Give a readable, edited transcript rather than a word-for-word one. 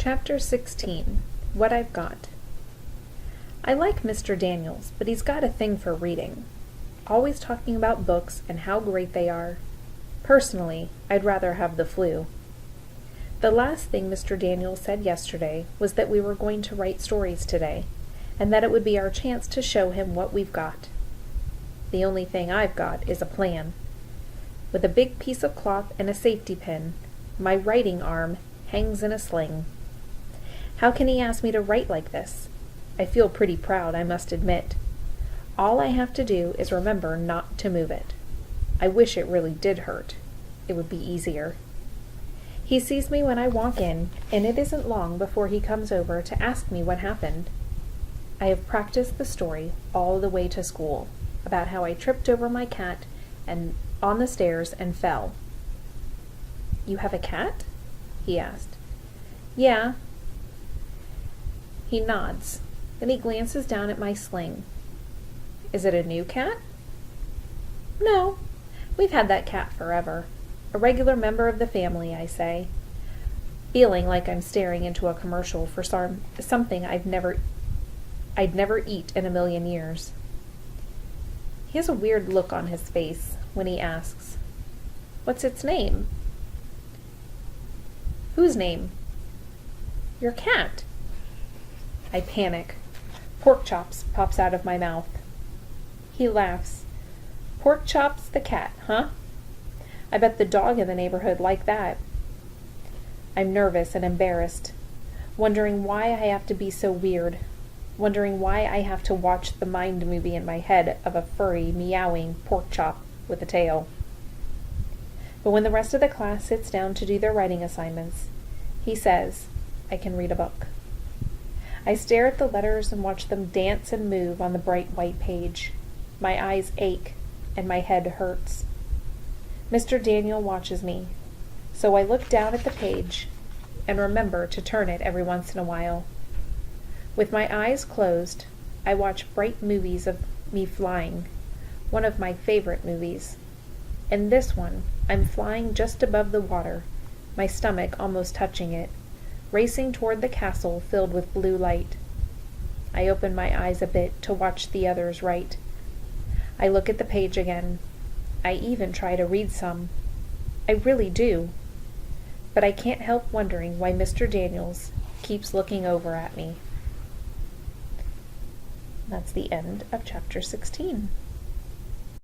Chapter 16. What I've Got. I like Mr. Daniels, but he's got a thing for reading. Always talking about books and how great they are. Personally, I'd rather have the flu. The last thing Mr. Daniels said yesterday was that we were going to write stories today, and that it would be our chance to show him what we've got. The only thing I've got is a plan. With a big piece of cloth and a safety pin, my writing arm hangs in a sling. How can he ask me to write like this? I feel pretty proud, I must admit. All I have to do is remember not to move it. I wish it really did hurt. It would be easier. He sees me when I walk in, and it isn't long before he comes over to ask me what happened. I have practiced the story all the way to school, about how I tripped over my cat and on the stairs and fell. "You have a cat?" he asked. "Yeah." He nods. Then he glances down at my sling. "Is it a new cat?" "No. We've had that cat forever. A regular member of the family," I say, feeling like I'm staring into a commercial for something I'd never eat in a million years. He has a weird look on his face when he asks, "What's its name?" "Whose name?" "Your cat." I panic. Pork Chops pops out of my mouth. He laughs. "Pork Chops the cat, huh? I bet the dog in the neighborhood liked that." I'm nervous and embarrassed, wondering why I have to be so weird, wondering why I have to watch the mind movie in my head of a furry, meowing pork chop with a tail. But when the rest of the class sits down to do their writing assignments, he says, I can read a book. I stare at the letters and watch them dance and move on the bright white page. My eyes ache, and my head hurts. Mr. Daniel watches me, so I look down at the page and remember to turn it every once in a while. With my eyes closed, I watch bright movies of me flying, one of my favorite movies. In this one, I'm flying just above the water, my stomach almost touching it, racing toward the castle filled with blue light. I open my eyes a bit to watch the others write. I look at the page again. I even try to read some. I really do. But I can't help wondering why Mr. Daniels keeps looking over at me. That's the end of chapter 16.